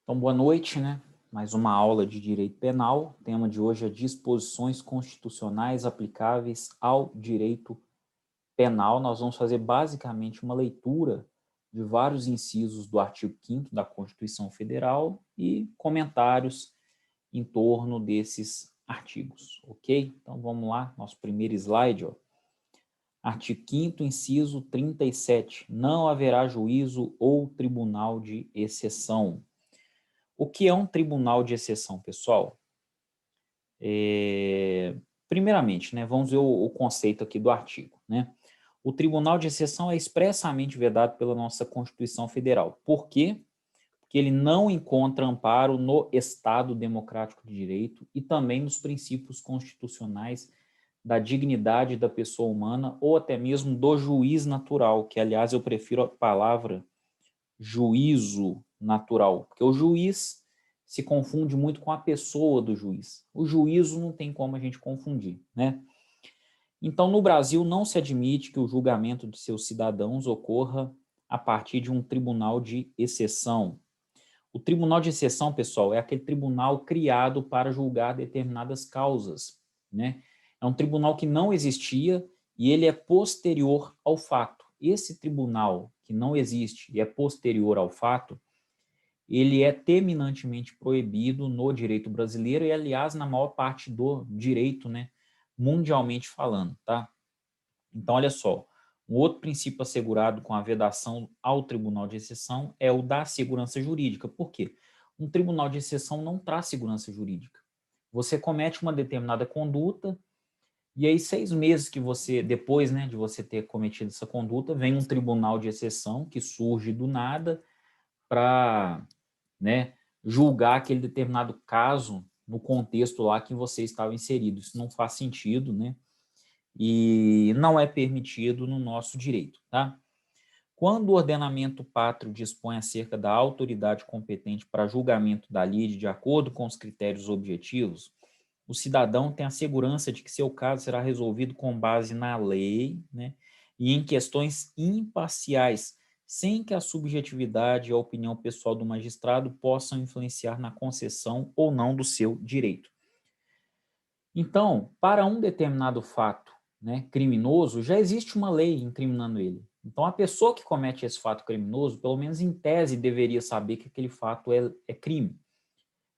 Então, boa noite, né? Mais uma aula de Direito Penal. O tema de hoje é disposições constitucionais aplicáveis ao direito penal. Nós vamos fazer basicamente uma leitura de vários incisos do artigo 5º da Constituição Federal e comentários em torno desses artigos, ok? Então, vamos lá, nosso primeiro slide, ó. Artigo 5º, inciso 37. Não haverá juízo ou tribunal de exceção. O que é um tribunal de exceção, pessoal? Primeiramente, né, vamos ver o conceito aqui do artigo. Né? O tribunal de exceção é expressamente vedado pela nossa Constituição Federal. Por quê? Porque ele não encontra amparo no Estado Democrático de Direito e também nos princípios constitucionais da dignidade da pessoa humana ou até mesmo do juiz natural, que, aliás, eu prefiro a palavra juízo natural, porque o juiz se confunde muito com a pessoa do juiz. O juízo não tem como a gente confundir, né? Então, no Brasil, não se admite que o julgamento de seus cidadãos ocorra a partir de um tribunal de exceção. O tribunal de exceção, pessoal, é aquele tribunal criado para julgar determinadas causas, né? É um tribunal que não existia e ele é posterior ao fato. Esse tribunal que não existe e é posterior ao fato, ele é terminantemente proibido no direito brasileiro e, aliás, na maior parte do direito, né, mundialmente falando, tá? Então, olha só, um outro princípio assegurado com a vedação ao tribunal de exceção é o da segurança jurídica. Por quê? Um tribunal de exceção não traz segurança jurídica. Você comete uma determinada conduta e aí 6 meses que você, depois, né, de você ter cometido essa conduta, vem um tribunal de exceção que surge do nada para, né, julgar aquele determinado caso no contexto lá que você estava inserido. Isso não faz sentido, né? E não é permitido no nosso direito, tá? Quando o ordenamento pátrio dispõe acerca da autoridade competente para julgamento da lide de acordo com os critérios objetivos, o cidadão tem a segurança de que seu caso será resolvido com base na lei, né, e em questões imparciais, sem que a subjetividade e a opinião pessoal do magistrado possam influenciar na concessão ou não do seu direito. Então, para um determinado fato, né, criminoso, já existe uma lei incriminando ele. Então, a pessoa que comete esse fato criminoso, pelo menos em tese, deveria saber que aquele fato é crime.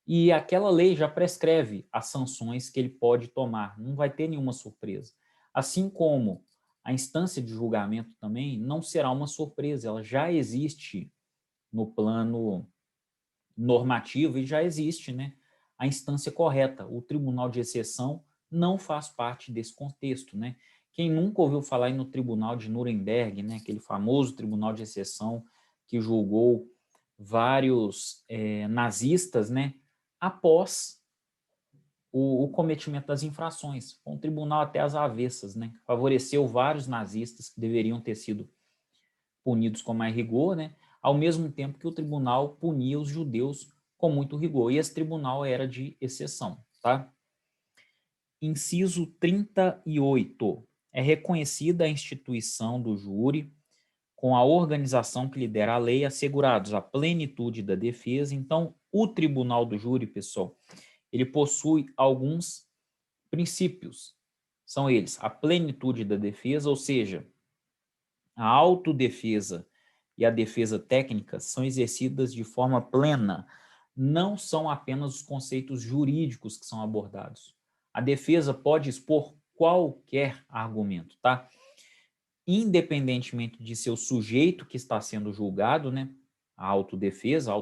E aquela lei já prescreve as sanções que ele pode tomar, não vai ter nenhuma surpresa. Assim como a instância de julgamento também não será uma surpresa, ela já existe no plano normativo e já existe, né, a instância correta. O tribunal de exceção não faz parte desse contexto, né? Quem nunca ouviu falar no tribunal de Nuremberg, né, aquele famoso tribunal de exceção que julgou vários nazistas, né, após o cometimento das infrações. Um tribunal até às avessas, né, favoreceu vários nazistas que deveriam ter sido punidos com mais rigor, né, ao mesmo tempo que o tribunal punia os judeus com muito rigor. E esse tribunal era de exceção, tá? Inciso 38. É reconhecida a instituição do júri com a organização que lidera a lei, assegurados a plenitude da defesa. Então, o tribunal do júri, pessoal, ele possui alguns princípios. São eles: a plenitude da defesa, ou seja, a autodefesa e a defesa técnica são exercidas de forma plena. Não são apenas os conceitos jurídicos que são abordados. A defesa pode expor qualquer argumento, tá? Independentemente de ser o sujeito que está sendo julgado, né? A autodefesa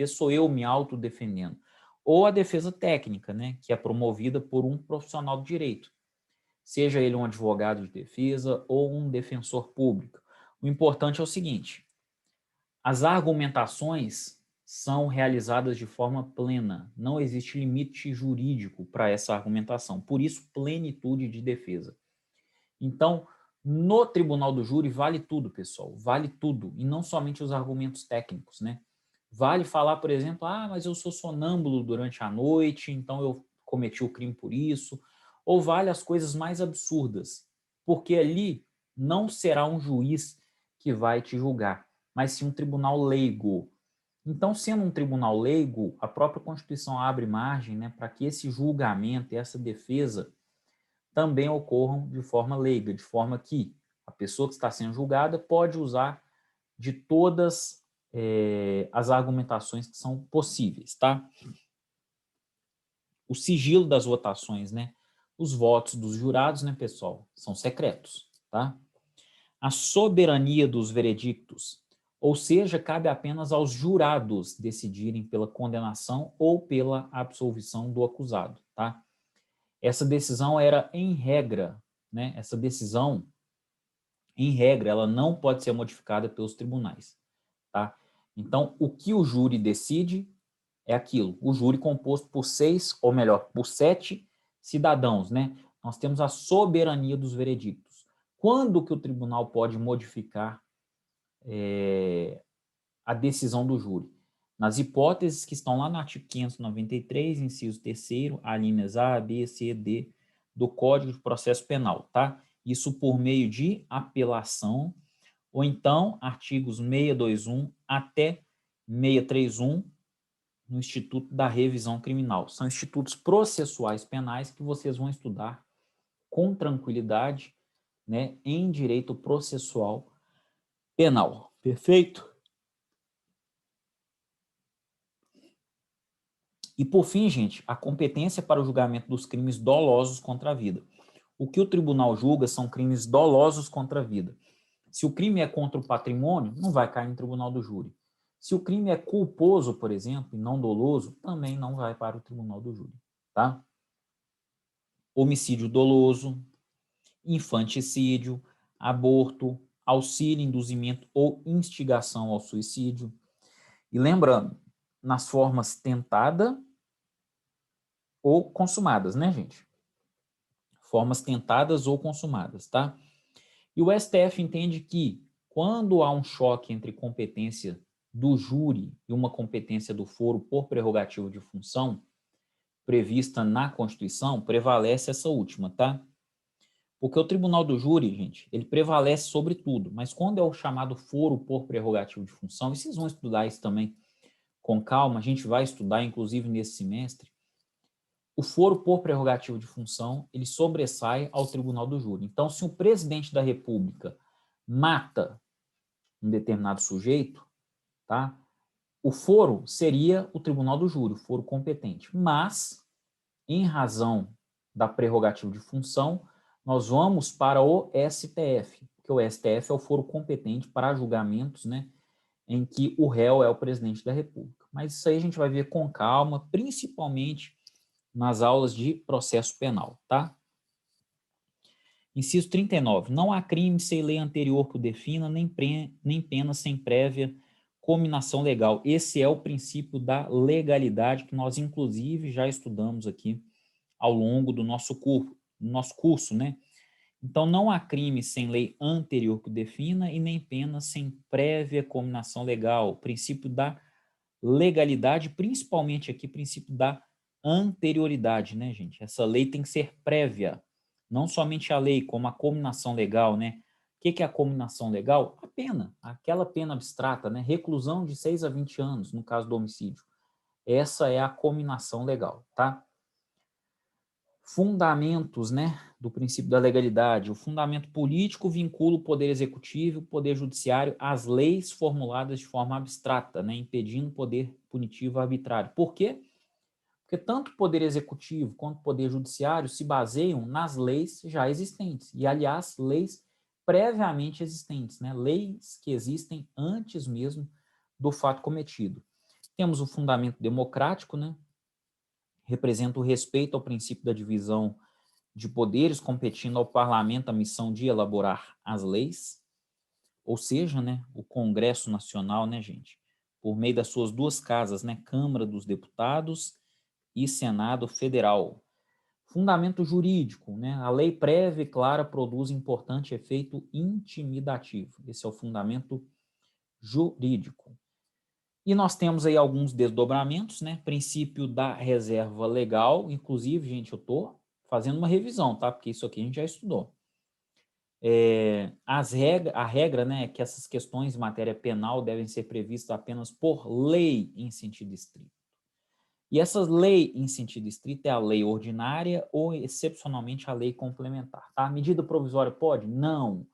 sou eu me autodefendendo. Ou a defesa técnica, né? Que é promovida por um profissional do direito. Seja ele um advogado de defesa ou um defensor público. O importante é o seguinte: as argumentações são realizadas de forma plena, não existe limite jurídico para essa argumentação, por isso plenitude de defesa. Então, no tribunal do júri vale tudo, pessoal, vale tudo, e não somente os argumentos técnicos, né? Vale falar, por exemplo, mas eu sou sonâmbulo durante a noite, então eu cometi o crime por isso, ou vale as coisas mais absurdas, porque ali não será um juiz que vai te julgar, mas sim um tribunal leigo. Então, sendo um tribunal leigo, a própria Constituição abre margem, né, para que esse julgamento e essa defesa também ocorram de forma leiga, de forma que a pessoa que está sendo julgada pode usar de todas as argumentações que são possíveis, tá? O sigilo das votações, né? Os votos dos jurados, né, pessoal, são secretos, tá? A soberania dos veredictos, ou seja, cabe apenas aos jurados decidirem pela condenação ou pela absolvição do acusado, tá? Essa decisão era em regra, né? Essa decisão, em regra, ela não pode ser modificada pelos tribunais, tá? Então, o que o júri decide é aquilo. O júri composto por 6, ou melhor, por 7 cidadãos, né? Nós temos a soberania dos veredictos. Quando que o tribunal pode modificar a decisão do júri? Nas hipóteses que estão lá no artigo 593, inciso 3º, alíneas A, B, C, D, do Código de Processo Penal, tá? Isso por meio de apelação, ou então artigos 621 até 631, no Instituto da Revisão Criminal. São institutos processuais penais que vocês vão estudar com tranquilidade, né, em direito processual penal. Perfeito? E, por fim, gente, a competência para o julgamento dos crimes dolosos contra a vida. O que o tribunal julga são crimes dolosos contra a vida. Se o crime é contra o patrimônio, não vai cair no tribunal do júri. Se o crime é culposo, por exemplo, e não doloso, também não vai para o tribunal do júri, tá? Homicídio doloso, infanticídio, aborto, auxílio, induzimento ou instigação ao suicídio. E lembrando, nas formas tentada ou consumadas, né, gente? Formas tentadas ou consumadas, tá? E o STF entende que quando há um choque entre competência do júri e uma competência do foro por prerrogativa de função prevista na Constituição, prevalece essa última, tá? Porque o tribunal do júri, gente, ele prevalece sobre tudo, mas quando é o chamado foro por prerrogativa de função, e vocês vão estudar isso também com calma, a gente vai estudar, inclusive nesse semestre, o foro por prerrogativa de função, ele sobressai ao tribunal do júri. Então, se o presidente da República mata um determinado sujeito, tá? O foro seria o tribunal do júri, o foro competente. Mas, em razão da prerrogativa de função, nós vamos para o STF, porque o STF é o foro competente para julgamentos, né, em que o réu é o presidente da República. Mas isso aí a gente vai ver com calma, principalmente nas aulas de processo penal, tá? Inciso 39. Não há crime sem lei anterior que o defina, nem pena sem prévia cominação legal. Esse é o princípio da legalidade que nós, inclusive, já estudamos aqui ao longo do nosso curso, né? Então, não há crime sem lei anterior que o defina e nem pena sem prévia cominação legal. O princípio da legalidade, principalmente aqui, princípio da anterioridade, né, gente? Essa lei tem que ser prévia, não somente a lei, como a cominação legal, né? O que é a cominação legal? A pena, aquela pena abstrata, né? Reclusão de 6 a 20 anos, no caso do homicídio. Essa é a cominação legal, tá? Fundamentos, né, do princípio da legalidade. O fundamento político vincula o poder executivo e o poder judiciário às leis formuladas de forma abstrata, né, impedindo o poder punitivo arbitrário. Por quê? Porque tanto o poder executivo quanto o poder judiciário se baseiam nas leis já existentes. E, aliás, leis previamente existentes, né, leis que existem antes mesmo do fato cometido. Temos o fundamento democrático, né, representa o respeito ao princípio da divisão de poderes, competindo ao parlamento a missão de elaborar as leis, ou seja, né, o Congresso Nacional, né, gente, por meio das suas duas casas, né, Câmara dos Deputados e Senado Federal. Fundamento jurídico, né, a lei prévia e clara produz importante efeito intimidativo. Esse é o fundamento jurídico. E nós temos aí alguns desdobramentos, né? Princípio da reserva legal, inclusive, gente, eu estou fazendo uma revisão, tá? Porque isso aqui a gente já estudou. A regra, né, é que essas questões de matéria penal devem ser previstas apenas por lei em sentido estrito. E essa lei em sentido estrito é a lei ordinária ou, excepcionalmente, a lei complementar. Tá? A medida provisória pode? Não.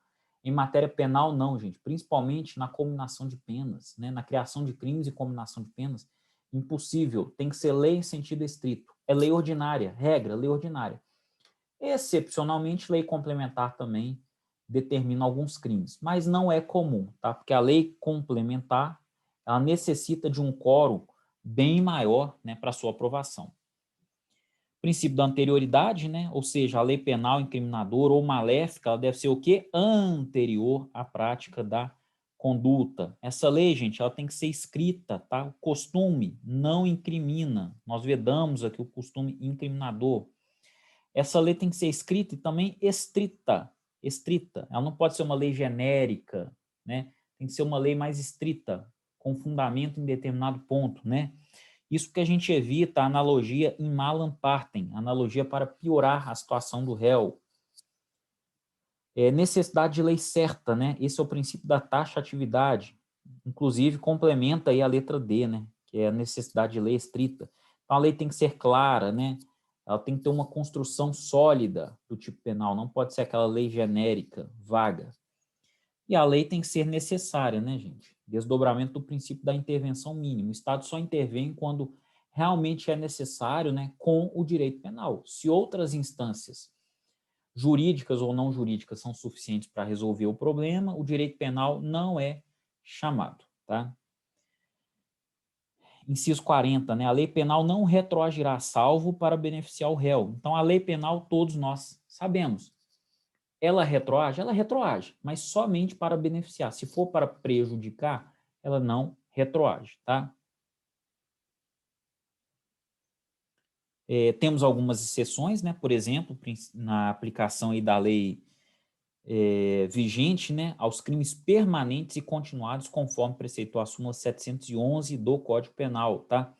Em matéria penal, não, gente. Principalmente na cominação de penas, né? Na criação de crimes e cominação de penas. Impossível. Tem que ser lei em sentido estrito. É lei ordinária, regra, lei ordinária. Excepcionalmente, lei complementar também determina alguns crimes, mas não é comum, tá? Porque a lei complementar, ela necessita de um quórum bem maior, né, para sua aprovação. Princípio da anterioridade, né? Ou seja, a lei penal incriminadora ou maléfica, ela deve ser o quê? Anterior à prática da conduta. Essa lei, gente, ela tem que ser escrita, tá? O costume não incrimina. Nós vedamos aqui o costume incriminador. Essa lei tem que ser escrita e também estrita. Estrita. Ela não pode ser uma lei genérica, né? Tem que ser uma lei mais estrita, com fundamento em determinado ponto, né? Isso que a gente evita a analogia in malam partem, analogia para piorar a situação do réu. Necessidade de lei certa, né? Esse é o princípio da taxatividade. Inclusive, complementa aí a letra D, né? Que é a necessidade de lei estrita. Então, a lei tem que ser clara, né? Ela tem que ter uma construção sólida do tipo penal, não pode ser aquela lei genérica, vaga. E a lei tem que ser necessária, né, gente? Desdobramento do princípio da intervenção mínima. O Estado só intervém quando realmente é necessário, né, com o direito penal. Se outras instâncias jurídicas ou não jurídicas são suficientes para resolver o problema, o direito penal não é chamado, tá? Inciso 40, né? A lei penal não retroagirá salvo para beneficiar o réu. Então, a lei penal, todos nós sabemos. Ela retroage, mas somente para beneficiar. Se for para prejudicar, ela não retroage, tá? Temos algumas exceções, né? Por exemplo, na aplicação aí da lei vigente, né, aos crimes permanentes e continuados, conforme preceitua a súmula 711 do Código Penal, tá?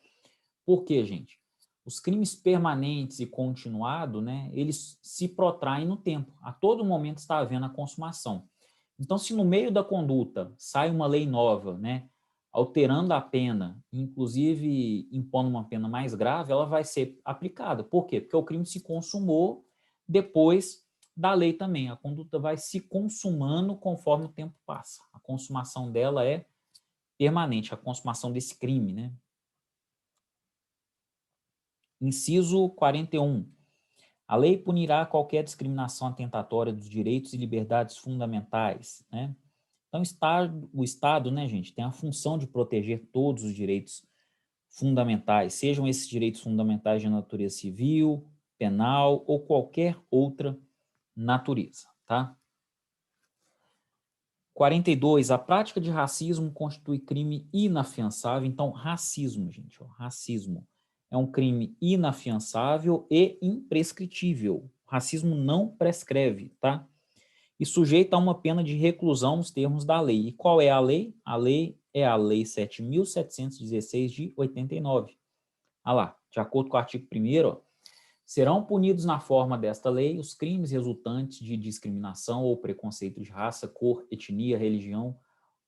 Por quê, gente? Os crimes permanentes e continuados, né, eles se protraem no tempo. A todo momento está havendo a consumação. Então, se no meio da conduta sai uma lei nova, né, alterando a pena, inclusive impondo uma pena mais grave, ela vai ser aplicada. Por quê? Porque o crime se consumou depois da lei também. A conduta vai se consumando conforme o tempo passa. A consumação dela é permanente, a consumação desse crime, né? Inciso 41. A lei punirá qualquer discriminação atentatória dos direitos e liberdades fundamentais, né? Então, o Estado, né, gente, tem a função de proteger todos os direitos fundamentais, sejam esses direitos fundamentais de natureza civil, penal ou qualquer outra natureza, tá? 42. A prática de racismo constitui crime inafiançável. Então, racismo, gente, ó, racismo é um crime inafiançável e imprescritível. Racismo não prescreve, tá? E sujeito a uma pena de reclusão nos termos da lei. E qual é a lei? A lei é a Lei 7.716 de 89. Ah lá, de acordo com o artigo 1º, serão punidos na forma desta lei os crimes resultantes de discriminação ou preconceito de raça, cor, etnia, religião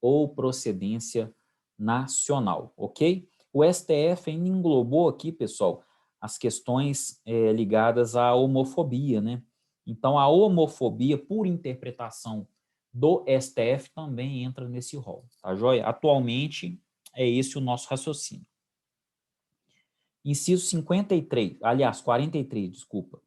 ou procedência nacional, ok? O STF ainda englobou aqui, pessoal, as questões ligadas à homofobia, né? Então, a homofobia, por interpretação do STF, também entra nesse rol, tá joia? Atualmente, é esse o nosso raciocínio. Inciso 53, aliás, 43, desculpa.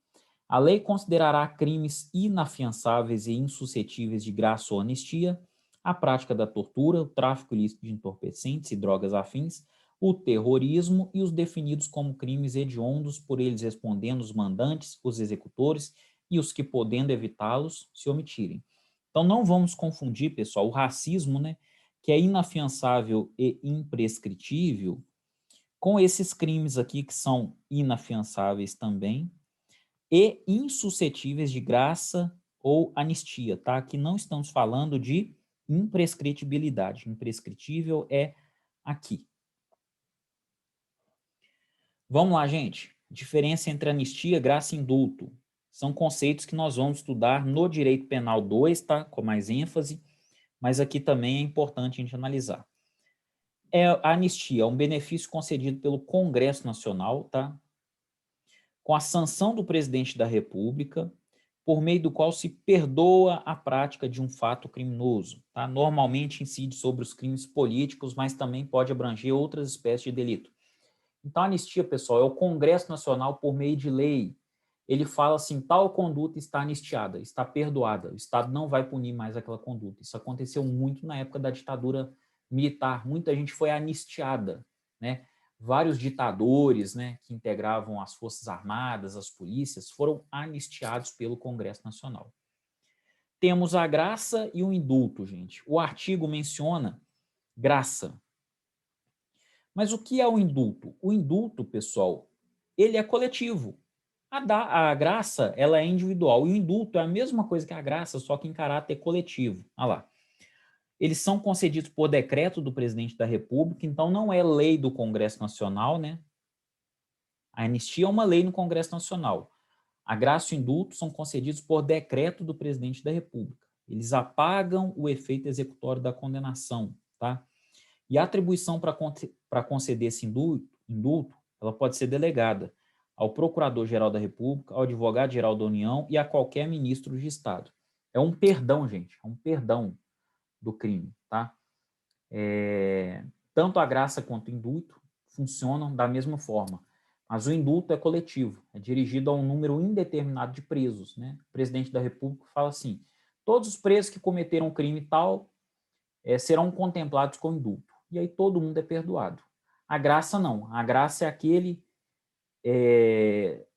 A lei considerará crimes inafiançáveis e insuscetíveis de graça ou anistia a prática da tortura, o tráfico ilícito de entorpecentes e drogas afins, o terrorismo e os definidos como crimes hediondos por eles respondendo os mandantes, os executores e os que, podendo evitá-los, se omitirem. Então, não vamos confundir, pessoal, o racismo, né, que é inafiançável e imprescritível, com esses crimes aqui que são inafiançáveis também e insuscetíveis de graça ou anistia, tá? Aqui não estamos falando de imprescritibilidade. Imprescritível é aqui. Vamos lá, gente. Diferença entre anistia, graça e indulto. São conceitos que nós vamos estudar no Direito Penal 2, tá? Com mais ênfase, mas aqui também é importante a gente analisar. A anistia é um benefício concedido pelo Congresso Nacional, tá? Com a sanção do presidente da República, por meio do qual se perdoa a prática de um fato criminoso. Tá? Normalmente incide sobre os crimes políticos, mas também pode abranger outras espécies de delito. Então, a anistia, pessoal, é o Congresso Nacional, por meio de lei. Ele fala assim, tal conduta está anistiada, está perdoada, o Estado não vai punir mais aquela conduta. Isso aconteceu muito na época da ditadura militar, muita gente foi anistiada, né? Vários ditadores, né, que integravam as Forças Armadas, as polícias, foram anistiados pelo Congresso Nacional. Temos a graça e o indulto, gente. O artigo menciona graça. Mas o que é o indulto? O indulto, pessoal, ele é coletivo. A graça, ela é individual. E o indulto é a mesma coisa que a graça, só que em caráter coletivo. Olha lá. Eles são concedidos por decreto do presidente da República, então não é lei do Congresso Nacional, né? A anistia é uma lei no Congresso Nacional. A graça e o indulto são concedidos por decreto do presidente da República. Eles apagam o efeito executório da condenação, tá? E a atribuição para conceder esse indulto, ela pode ser delegada ao Procurador-Geral da República, ao Advogado-Geral da União e a qualquer ministro de Estado. É um perdão, gente, é um perdão do crime, tá? Tanto a graça quanto o indulto funcionam da mesma forma, mas o indulto é coletivo, é dirigido a um número indeterminado de presos, né? O presidente da República fala assim, todos os presos que cometeram um crime tal serão contemplados com indulto. E aí todo mundo é perdoado. A graça não. A graça é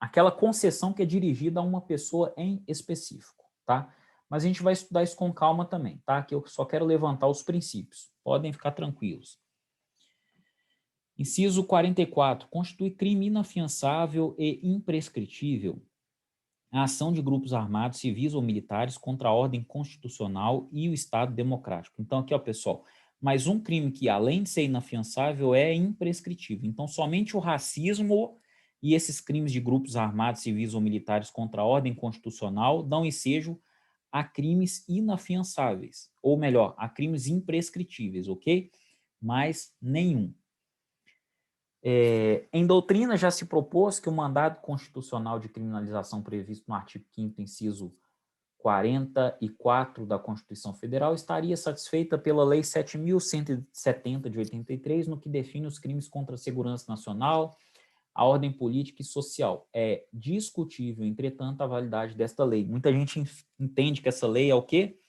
aquela concessão que é dirigida a uma pessoa em específico, tá? Mas a gente vai estudar isso com calma também, tá? Que eu só quero levantar os princípios. Podem ficar tranquilos. Inciso 44. Constitui crime inafiançável e imprescritível a ação de grupos armados, civis ou militares contra a ordem constitucional e o Estado democrático. Então, aqui, ó, pessoal, mais um crime que, além de ser inafiançável, é imprescritível. Então, somente o racismo e esses crimes de grupos armados, civis ou militares contra a ordem constitucional dão ensejo a crimes inafiançáveis, ou melhor, a crimes imprescritíveis, ok? Mas nenhum. Em doutrina já se propôs que o mandado constitucional de criminalização previsto no artigo 5º, inciso 44 da Constituição Federal estaria satisfeita pela Lei 7.170 de 83, no que define os crimes contra a segurança nacional, a ordem política e social. É discutível, entretanto, a validade desta lei. Muita gente entende que essa lei é o quê?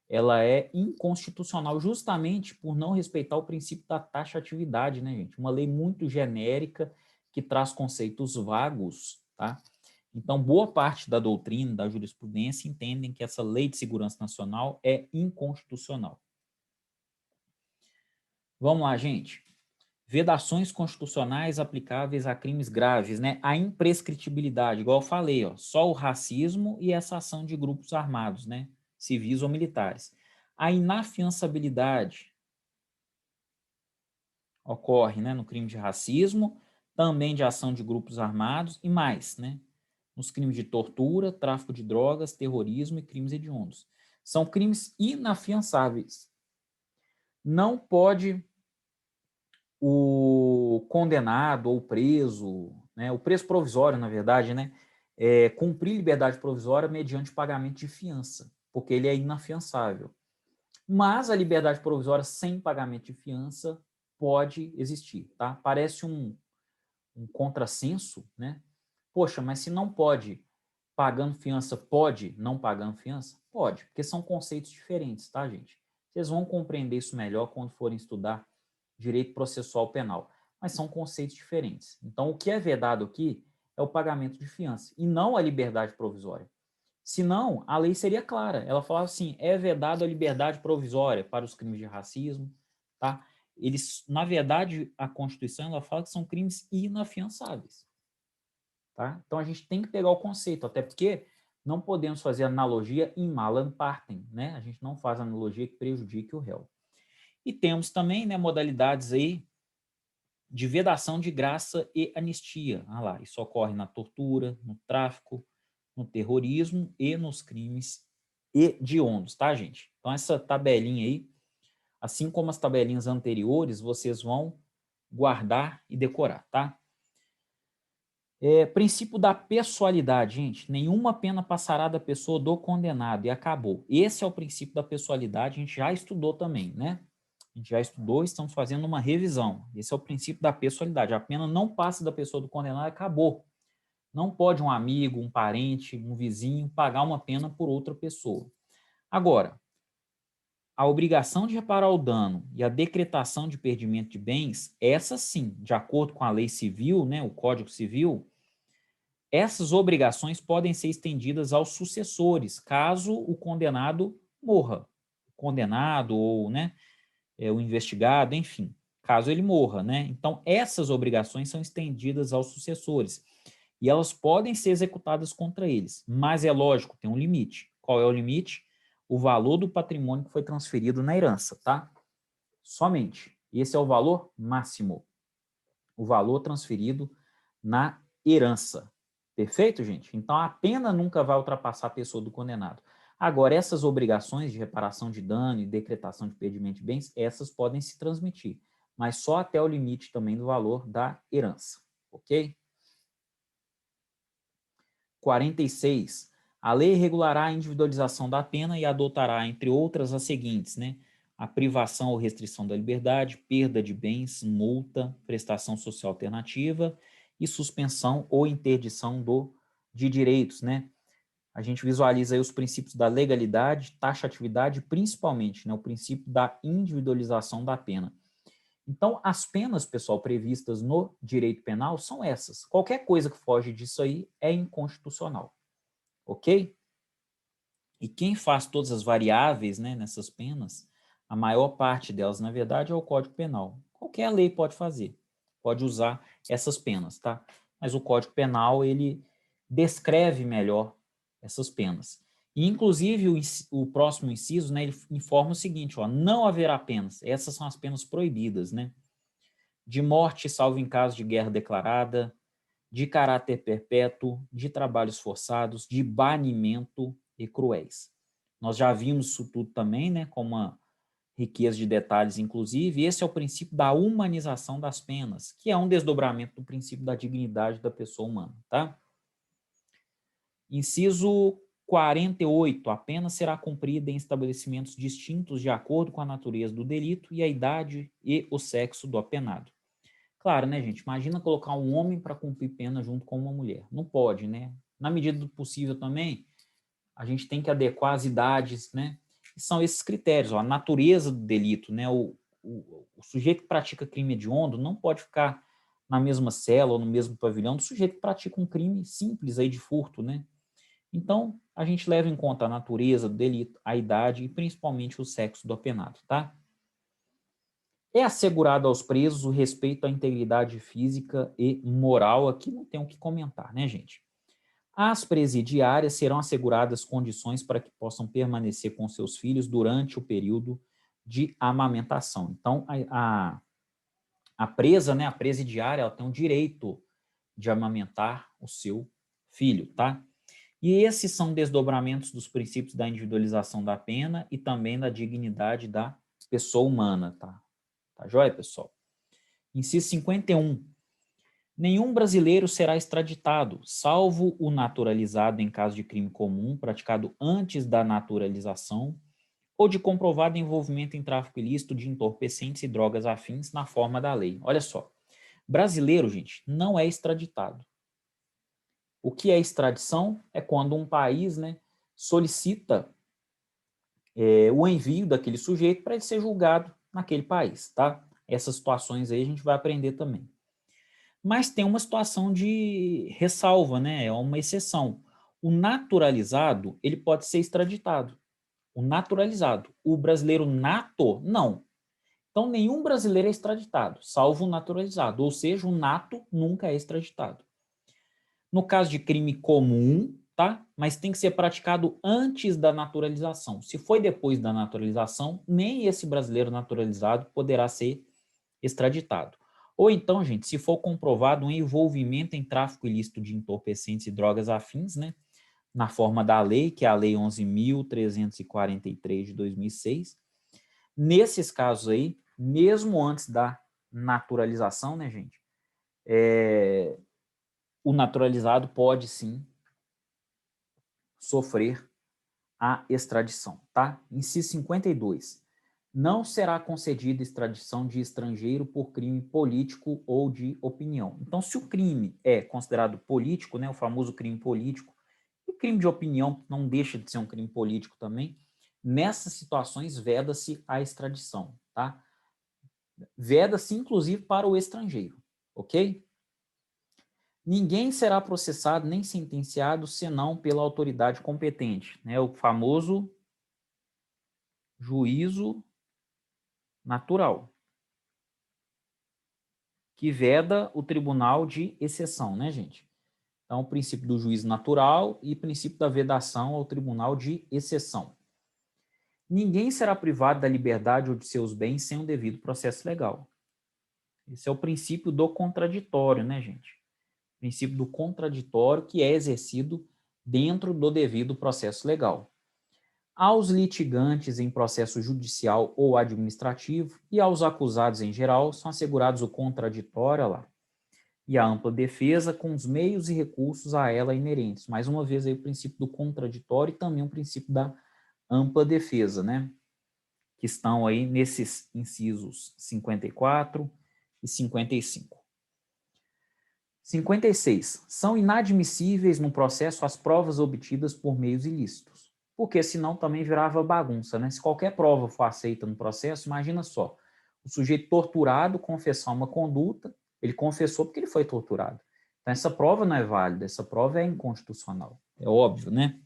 Ela é inconstitucional justamente por não respeitar o princípio da taxatividade, né, gente? Uma lei muito genérica que traz conceitos vagos, tá? Então, boa parte da doutrina, da jurisprudência, entendem que essa lei de segurança nacional é inconstitucional. Vamos lá, gente. Vedações constitucionais aplicáveis a crimes graves, né? A imprescritibilidade, igual eu falei, ó, só o racismo e essa ação de grupos armados, né? Civis ou militares. A inafiançabilidade ocorre, né, no crime de racismo, também de ação de grupos armados e mais, né? Nos crimes de tortura, tráfico de drogas, terrorismo e crimes hediondos. São crimes inafiançáveis. Não pode o condenado ou preso, né, o preso provisório, na verdade, né, cumprir liberdade provisória mediante pagamento de fiança, porque ele é inafiançável. Mas a liberdade provisória sem pagamento de fiança pode existir, tá? Parece um contrassenso, né? Poxa, mas se não pode pagando fiança, pode não pagando fiança? Pode, porque são conceitos diferentes, tá, gente? Vocês vão compreender isso melhor quando forem estudar direito processual penal. Mas são conceitos diferentes. Então, o que é vedado aqui é o pagamento de fiança e não a liberdade provisória. Senão, a lei seria clara. Ela falava assim, é vedado a liberdade provisória para os crimes de racismo, tá? Eles, na verdade, a Constituição ela fala que são crimes inafiançáveis. Tá? Então, a gente tem que pegar o conceito, até porque não podemos fazer analogia in malam partem, né? A gente não faz analogia que prejudique o réu. E temos também, né, modalidades aí de vedação de graça e anistia. Ah lá, isso ocorre na tortura, no tráfico, no terrorismo e nos crimes hediondos, tá, gente? Então, essa tabelinha aí, assim como as tabelinhas anteriores, vocês vão guardar e decorar, tá? Princípio da pessoalidade, gente. Nenhuma pena passará da pessoa do condenado e acabou. Esse é o princípio da pessoalidade, a gente já estudou também, né? A gente já estudou, estamos fazendo uma revisão. Esse é o princípio da pessoalidade. A pena não passa da pessoa do condenado e acabou. Não pode um amigo, um parente, um vizinho pagar uma pena por outra pessoa. Agora, a obrigação de reparar o dano e a decretação de perdimento de bens, essa sim, de acordo com a lei civil, né, o Código Civil, essas obrigações podem ser estendidas aos sucessores, caso o condenado morra. O condenado ou, né, o investigado, enfim, caso ele morra, né? Então, essas obrigações são estendidas aos sucessores e elas podem ser executadas contra eles, mas é lógico, tem um limite. Qual é o limite? O valor do patrimônio que foi transferido na herança, tá? Somente. Esse é o valor máximo. O valor transferido na herança. Perfeito, gente? Então, a pena nunca vai ultrapassar a pessoa do condenado. Agora, essas obrigações de reparação de dano e decretação de perdimento de bens, essas podem se transmitir, mas só até o limite também do valor da herança, ok? 46. A lei regulará a individualização da pena e adotará, entre outras, as seguintes, né? A privação ou restrição da liberdade, perda de bens, multa, prestação social alternativa e suspensão ou interdição de direitos, né? A gente visualiza aí os princípios da legalidade, taxatividade, principalmente, né, o princípio da individualização da pena. Então, as penas, pessoal, previstas no direito penal são essas. Qualquer coisa que foge disso aí é inconstitucional, ok? E quem faz todas as variáveis, né, nessas penas, a maior parte delas, na verdade, é o Código Penal. Qualquer lei pode fazer, pode usar essas penas, tá? Mas o Código Penal, ele descreve melhor essas penas. E, inclusive, o próximo inciso, né, ele informa o seguinte, ó, não haverá penas, essas são as penas proibidas, né? De morte, salvo em caso de guerra declarada, de caráter perpétuo, de trabalhos forçados, de banimento e cruéis. Nós já vimos isso tudo também, né, com uma riqueza de detalhes, inclusive, e esse é o princípio da humanização das penas, que é um desdobramento do princípio da dignidade da pessoa humana, tá? Inciso 48. A pena será cumprida em estabelecimentos distintos de acordo com a natureza do delito e a idade e o sexo do apenado. Claro, né, gente? Imagina colocar um homem para cumprir pena junto com uma mulher. Não pode, né? Na medida do possível também, a gente tem que adequar as idades, né? E são esses critérios, ó, a natureza do delito, né? O sujeito que pratica crime hediondo não pode ficar na mesma cela ou no mesmo pavilhão do sujeito que pratica um crime simples aí de furto, né? Então, a gente leva em conta a natureza do delito, a idade e principalmente o sexo do apenado, tá? É assegurado aos presos o respeito à integridade física e moral. Aqui não tem o que comentar, né, gente? Às presidiárias serão asseguradas condições para que possam permanecer com seus filhos durante o período de amamentação. Então, a presa, né, a presidiária, ela tem o direito de amamentar o seu filho, tá? E esses são desdobramentos dos princípios da individualização da pena e também da dignidade da pessoa humana, tá? Tá joia, pessoal? Inciso 51. Nenhum brasileiro será extraditado, salvo o naturalizado em caso de crime comum praticado antes da naturalização ou de comprovado envolvimento em tráfico ilícito de entorpecentes e drogas afins na forma da lei. Olha só, brasileiro, gente, não é extraditado. O que é extradição? É quando um país, né, solicita o envio daquele sujeito para ele ser julgado naquele país, tá? Essas situações aí a gente vai aprender também. Mas tem uma situação de ressalva, né? É uma exceção. O naturalizado, ele pode ser extraditado. O naturalizado. O brasileiro nato, não. Então, nenhum brasileiro é extraditado, salvo o naturalizado. Ou seja, o nato nunca é extraditado. No caso de crime comum, tá? Mas tem que ser praticado antes da naturalização. Se foi depois da naturalização, nem esse brasileiro naturalizado poderá ser extraditado. Ou então, gente, se for comprovado um envolvimento em tráfico ilícito de entorpecentes e drogas afins, né, na forma da lei, que é a Lei 11.343 de 2006, nesses casos aí, mesmo antes da naturalização, né, gente, o naturalizado pode sim sofrer a extradição, tá? Inciso 52. Não será concedida extradição de estrangeiro por crime político ou de opinião. Então, se o crime é considerado político, né, o famoso crime político, e crime de opinião não deixa de ser um crime político também, nessas situações veda-se a extradição, tá? Veda-se inclusive para o estrangeiro, ok? Ninguém será processado nem sentenciado senão pela autoridade competente, né? O famoso juízo natural, que veda o tribunal de exceção, né, gente? Então, o princípio do juízo natural e o princípio da vedação ao tribunal de exceção. Ninguém será privado da liberdade ou de seus bens sem um devido processo legal. Esse é o princípio do contraditório, né, gente? O princípio do contraditório que é exercido dentro do devido processo legal. Aos litigantes em processo judicial ou administrativo e aos acusados em geral são assegurados o contraditório lá, e a ampla defesa com os meios e recursos a ela inerentes. Mais uma vez aí o princípio do contraditório e também o princípio da ampla defesa, né? Que estão aí nesses incisos 54 e 55. 56. São inadmissíveis no processo as provas obtidas por meios ilícitos, porque senão também virava bagunça, né? Se qualquer prova for aceita no processo, imagina só, o sujeito torturado confessar uma conduta, ele confessou porque ele foi torturado. Então essa prova não é válida, essa prova é inconstitucional, é óbvio, né?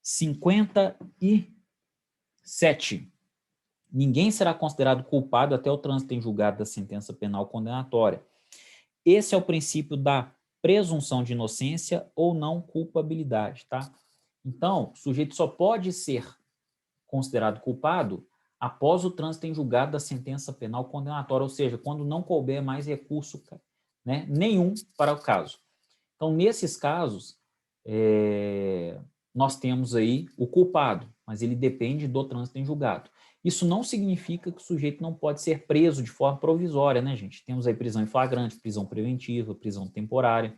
57. Ninguém será considerado culpado até o trânsito em julgado da sentença penal condenatória. Esse é o princípio da presunção de inocência ou não culpabilidade, tá? Então, o sujeito só pode ser considerado culpado após o trânsito em julgado da sentença penal condenatória, ou seja, quando não couber mais recurso, né, nenhum para o caso. Então, nesses casos, nós temos aí o culpado, mas ele depende do trânsito em julgado. Isso não significa que o sujeito não pode ser preso de forma provisória, né, gente? Temos aí prisão em flagrante, prisão preventiva, prisão temporária,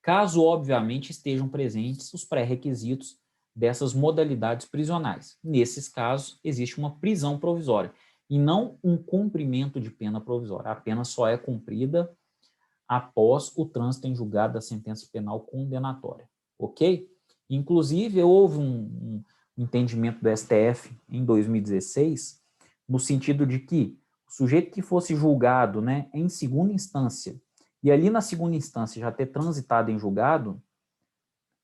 caso, obviamente, estejam presentes os pré-requisitos dessas modalidades prisionais. Nesses casos, existe uma prisão provisória e não um cumprimento de pena provisória. A pena só é cumprida após o trânsito em julgado da sentença penal condenatória, ok? Inclusive, houve um entendimento do STF em 2016, no sentido de que o sujeito que fosse julgado, né, em segunda instância, e ali na segunda instância já ter transitado em julgado,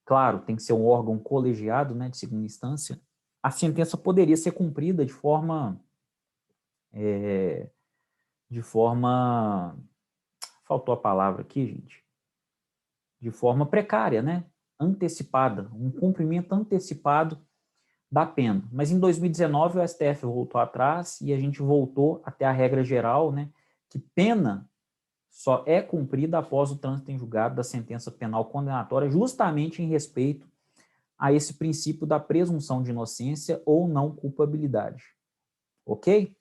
claro, tem que ser um órgão colegiado, né, de segunda instância, a sentença poderia ser cumprida faltou a palavra aqui, gente, de forma precária, né, antecipada, um cumprimento antecipado da pena. Mas em 2019 o STF voltou atrás e a gente voltou até a regra geral, né, que pena só é cumprida após o trânsito em julgado da sentença penal condenatória, justamente em respeito a esse princípio da presunção de inocência ou não culpabilidade. Ok?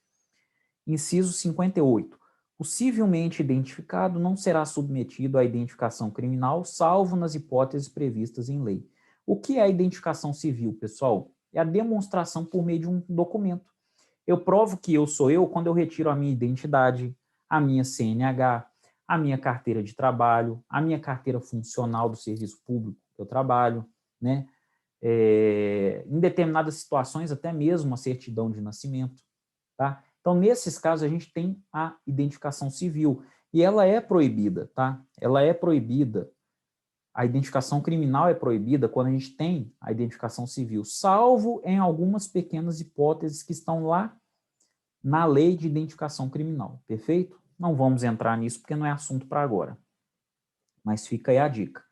Inciso 58. O civilmente identificado não será submetido à identificação criminal, salvo nas hipóteses previstas em lei. O que é a identificação civil, pessoal? É a demonstração por meio de um documento. Eu provo que eu sou eu quando eu retiro a minha identidade, a minha CNH, a minha carteira de trabalho, a minha carteira funcional do serviço público que eu trabalho, né? Em determinadas situações, até mesmo a certidão de nascimento, tá? Então, nesses casos, a gente tem a identificação civil, e ela é proibida, tá? Ela é proibida. A identificação criminal é proibida quando a gente tem a identificação civil, salvo em algumas pequenas hipóteses que estão lá na lei de identificação criminal, perfeito? Não vamos entrar nisso porque não é assunto para agora, mas fica aí a dica.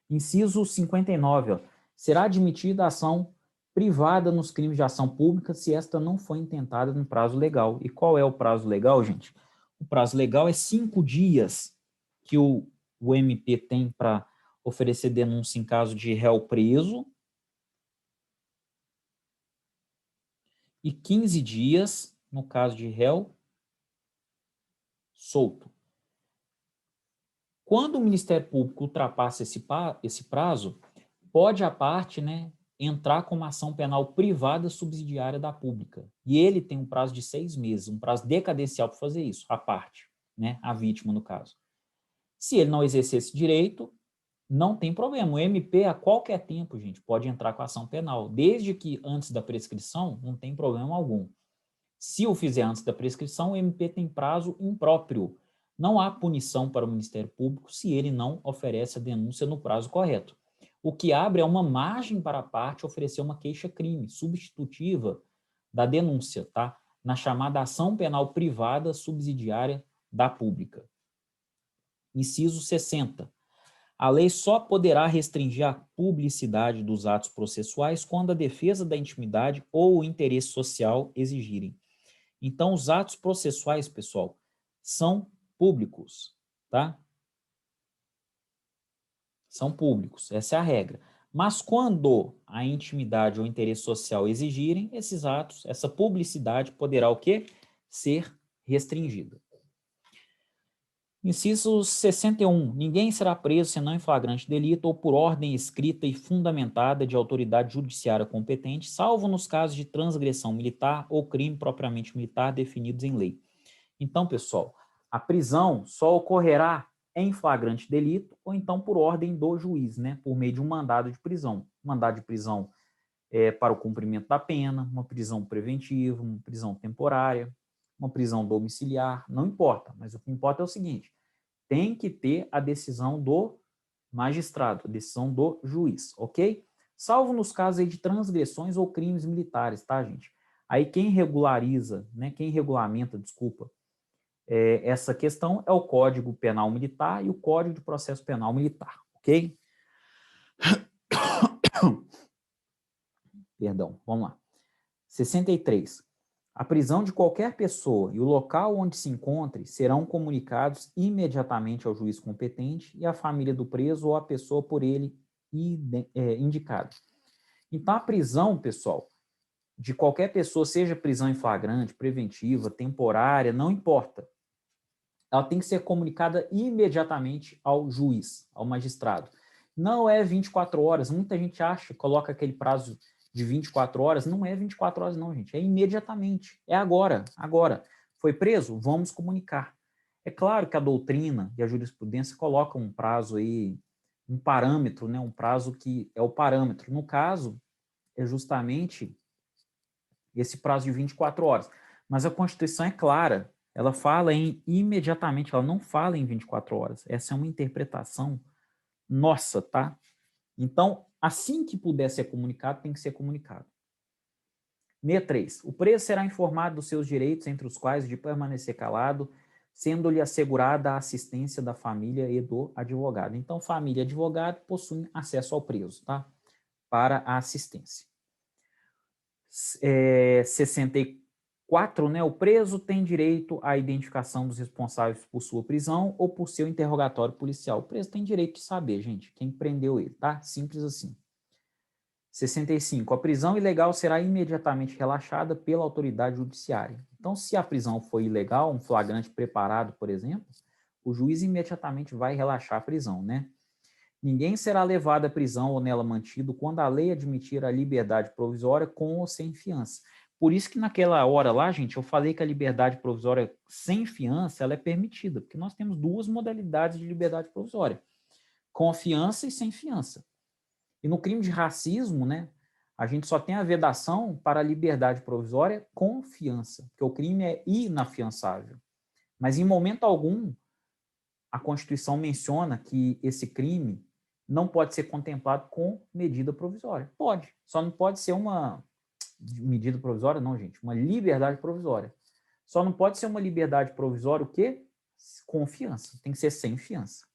Inciso 59, ó, será admitida a ação privada nos crimes de ação pública se esta não foi intentada no prazo legal. E qual é o prazo legal, gente? O prazo legal é 5 dias que o MP tem para oferecer denúncia em caso de réu preso e 15 dias no caso de réu solto. Quando o Ministério Público ultrapassa esse prazo, pode a parte, né, entrar com uma ação penal privada subsidiária da pública. E ele tem um prazo de 6 meses, um prazo decadencial para fazer isso, a parte, né, a vítima, no caso. Se ele não exercer esse direito, não tem problema. O MP, a qualquer tempo, gente, pode entrar com ação penal. Desde que antes da prescrição, não tem problema algum. Se o fizer antes da prescrição, o MP tem prazo impróprio. Não há punição para o Ministério Público se ele não oferece a denúncia no prazo correto. O que abre é uma margem para a parte oferecer uma queixa-crime substitutiva da denúncia, tá? Na chamada ação penal privada subsidiária da pública. Inciso 60. A lei só poderá restringir a publicidade dos atos processuais quando a defesa da intimidade ou o interesse social exigirem. Então, os atos processuais, pessoal, são públicos, tá? São públicos, essa é a regra. Mas quando a intimidade ou o interesse social exigirem, esses atos, essa publicidade poderá o quê? Ser restringida. Inciso 61. Ninguém será preso senão em flagrante delito ou por ordem escrita e fundamentada de autoridade judiciária competente, salvo nos casos de transgressão militar ou crime propriamente militar definidos em lei. Então, pessoal, a prisão só ocorrerá em flagrante delito ou então por ordem do juiz, né, por meio de um mandado de prisão. Mandado de prisão para o cumprimento da pena, uma prisão preventiva, uma prisão temporária, uma prisão domiciliar, não importa, mas o que importa é o seguinte: tem que ter a decisão do magistrado, a decisão do juiz, ok? Salvo nos casos aí de transgressões ou crimes militares, tá, gente? Aí quem regulariza, né, quem regulamenta, desculpa, essa questão é o Código Penal Militar e o Código de Processo Penal Militar, ok? Perdão, vamos lá. 63. A prisão de qualquer pessoa e o local onde se encontre serão comunicados imediatamente ao juiz competente e à família do preso ou à pessoa por ele indicada. Então, a prisão, pessoal, de qualquer pessoa, seja prisão em flagrante, preventiva, temporária, não importa. Ela tem que ser comunicada imediatamente ao juiz, ao magistrado. Não é 24 horas. Muita gente acha, coloca aquele prazo de 24 horas. Não é 24 horas não, gente. É imediatamente. É agora. Agora. Foi preso? Vamos comunicar. É claro que a doutrina e a jurisprudência colocam um prazo aí, um parâmetro, né? Um prazo que é o parâmetro. No caso, é justamente esse prazo de 24 horas. Mas a Constituição é clara. Ela fala em imediatamente, ela não fala em 24 horas. Essa é uma interpretação nossa, tá? Então, assim que puder ser comunicado, tem que ser comunicado. 63. O preso será informado dos seus direitos, entre os quais de permanecer calado, sendo-lhe assegurada a assistência da família e do advogado. Então, família e advogado possuem acesso ao preso, tá? Para a assistência. 64, né? O preso tem direito à identificação dos responsáveis por sua prisão ou por seu interrogatório policial. O preso tem direito de saber, gente, quem prendeu ele, tá? Simples assim. 65. A prisão ilegal será imediatamente relaxada pela autoridade judiciária. Então, se a prisão for ilegal, um flagrante preparado, por exemplo, o juiz imediatamente vai relaxar a prisão, né? Ninguém será levado à prisão ou nela mantido quando a lei admitir a liberdade provisória com ou sem fiança. Por isso que naquela hora lá, gente, eu falei que a liberdade provisória sem fiança, ela é permitida, porque nós temos duas modalidades de liberdade provisória, com fiança e sem fiança. E no crime de racismo, né, a gente só tem a vedação para a liberdade provisória com fiança, porque o crime é inafiançável. Mas em momento algum, a Constituição menciona que esse crime não pode ser contemplado com medida provisória. Pode, só não pode ser uma medida provisória, não, gente, uma liberdade provisória. Só não pode ser uma liberdade provisória o quê? Com fiança, tem que ser sem fiança.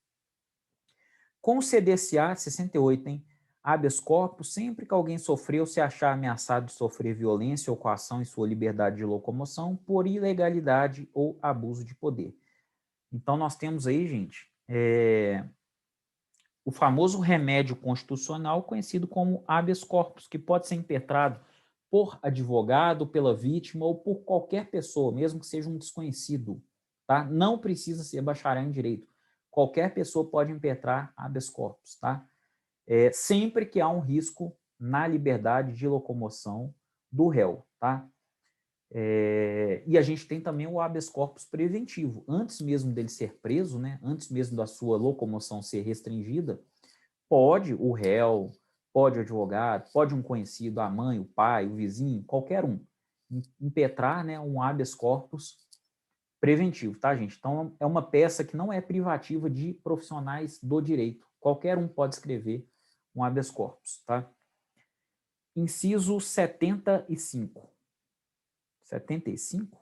Com o CDCA 68, hein? Habeas corpus, sempre que alguém sofreu, se achar ameaçado de sofrer violência ou coação em sua liberdade de locomoção por ilegalidade ou abuso de poder. Então, nós temos aí, gente, o famoso remédio constitucional conhecido como habeas corpus, que pode ser impetrado por advogado, pela vítima ou por qualquer pessoa, mesmo que seja um desconhecido, tá? Não precisa ser bacharel em direito. Qualquer pessoa pode impetrar habeas corpus, tá? Sempre que há um risco na liberdade de locomoção do réu, tá? E a gente tem também o habeas corpus preventivo. Antes mesmo dele ser preso, né, antes mesmo da sua locomoção ser restringida, pode o réu, pode o advogado, pode um conhecido, a mãe, o pai, o vizinho, qualquer um, impetrar, né, um habeas corpus preventivo, tá, gente? Então, é uma peça que não é privativa de profissionais do direito. Qualquer um pode escrever um habeas corpus, tá? Inciso 75. 75?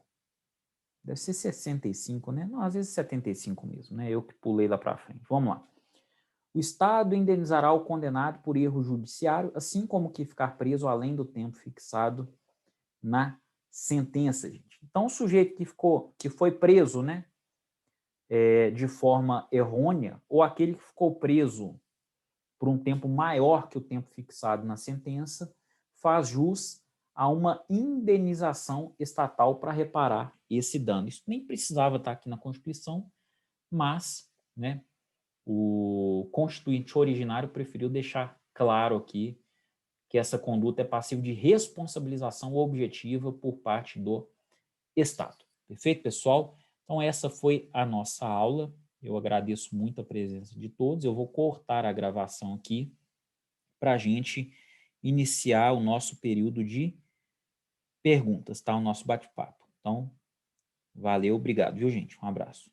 Deve ser 65, né? Não, às vezes 75 mesmo, né? Eu que pulei lá para frente. Vamos lá. O Estado indenizará o condenado por erro judiciário, assim como que ficar preso além do tempo fixado na sentença, gente. Então, o sujeito que foi preso, né, de forma errônea, ou aquele que ficou preso por um tempo maior que o tempo fixado na sentença, faz jus a uma indenização estatal para reparar esse dano. Isso nem precisava estar aqui na Constituição, mas, né, o constituinte originário preferiu deixar claro aqui que essa conduta é passível de responsabilização objetiva por parte do Estado. Perfeito, pessoal? Então, essa foi a nossa aula. Eu agradeço muito a presença de todos. Eu vou cortar a gravação aqui para a gente iniciar o nosso período de perguntas, tá? O nosso bate-papo. Então, valeu, obrigado, viu, gente? Um abraço.